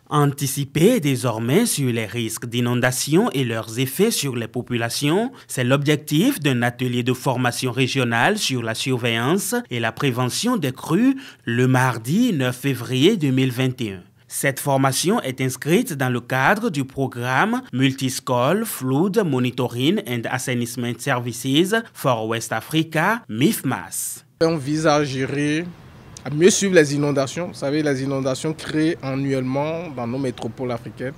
Anticiper désormais sur les risques d'inondation et leurs effets sur les populations, c'est l'objectif d'un atelier de formation régionale sur la surveillance et la prévention des crues le mardi 9 février 2021. Cette formation est inscrite dans le cadre du programme Multischool Flood Monitoring and Assainissement Services for West Africa, MIFMAS. On vise à gérer, à mieux suivre les inondations. Vous savez, les inondations créent annuellement dans nos métropoles africaines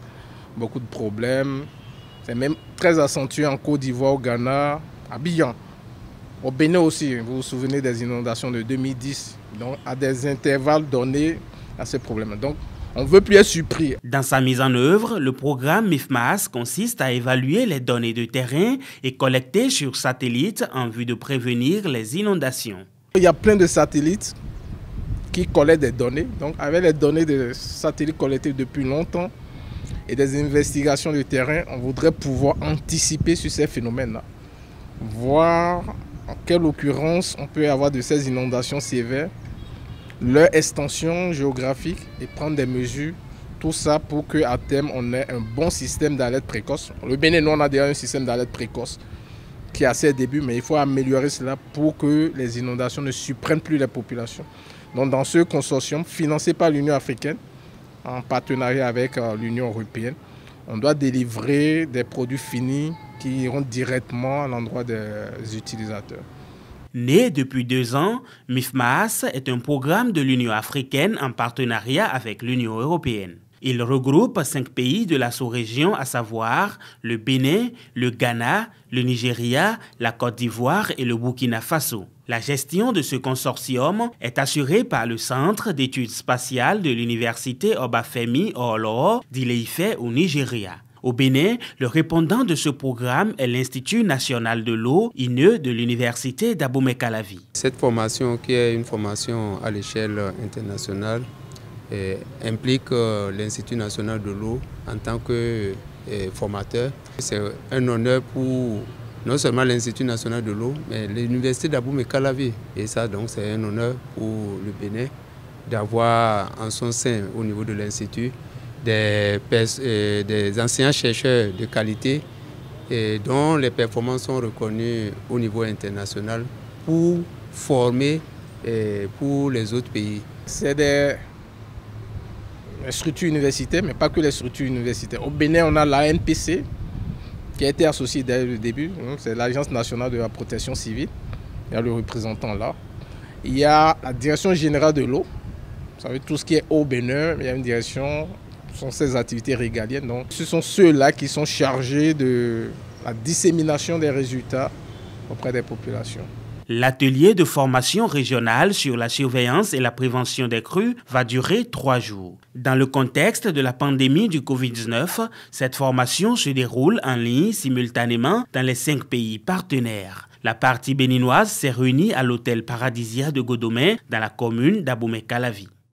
beaucoup de problèmes. C'est même très accentué en Côte d'Ivoire, au Ghana, à Abidjan. Au Bénin aussi, vous vous souvenez des inondations de 2010. Donc, à des intervalles donnés à ces problèmes. Donc, on ne veut plus être surpris. Dans sa mise en œuvre, le programme MIFMAS consiste à évaluer les données de terrain et collectées sur satellite en vue de prévenir les inondations. Il y a plein de satellites qui collectent des données. Donc, avec les données de satellites collectées depuis longtemps et des investigations de terrain, on voudrait pouvoir anticiper sur ces phénomènes-là. Voir en quelle occurrence on peut avoir de ces inondations sévères, leur extension géographique et prendre des mesures, tout ça pour qu'à terme on ait un bon système d'alerte précoce. Le Bénin, nous on a déjà un système d'alerte précoce qui est à ses débuts, mais il faut améliorer cela pour que les inondations ne surprennent plus les populations. Donc dans ce consortium financé par l'Union africaine, en partenariat avec l'Union européenne, on doit délivrer des produits finis qui iront directement à l'endroit des utilisateurs. Né depuis 2 ans, MIFMAS est un programme de l'Union africaine en partenariat avec l'Union européenne. Il regroupe 5 pays de la sous-région, à savoir le Bénin, le Ghana, le Nigeria, la Côte d'Ivoire et le Burkina Faso. La gestion de ce consortium est assurée par le Centre d'études spatiales de l'Université Obafemi Awolowo d'Ile-Ife au Nigeria. Au Bénin, le répondant de ce programme est l'Institut national de l'eau, INE, de l'Université d'Abomey-Calavi. Cette formation, qui est une formation à l'échelle internationale, implique l'Institut national de l'eau en tant que formateur. C'est un honneur pour non seulement l'Institut national de l'eau, mais l'Université d'Abomey-Calavi. Et ça, donc, c'est un honneur pour le Bénin d'avoir en son sein, au niveau de l'Institut, des enseignants-chercheurs de qualité et dont les performances sont reconnues au niveau international pour former pour les autres pays. C'est des structures universitaires, mais pas que les structures universitaires. Au Bénin, on a l'ANPC qui a été associée dès le début. C'est l'Agence nationale de la protection civile. Il y a le représentant là. Il y a la Direction générale de l'eau. Vous savez, tout ce qui est eau au Bénin, il y a une direction. Ce sont ces activités régaliennes. Donc, ce sont ceux-là qui sont chargés de la dissémination des résultats auprès des populations. L'atelier de formation régionale sur la surveillance et la prévention des crues va durer 3 jours. Dans le contexte de la pandémie du Covid-19, cette formation se déroule en ligne simultanément dans les 5 pays partenaires. La partie béninoise s'est réunie à l'hôtel Paradisia de Godomey dans la commune d'Abomey-Calavi.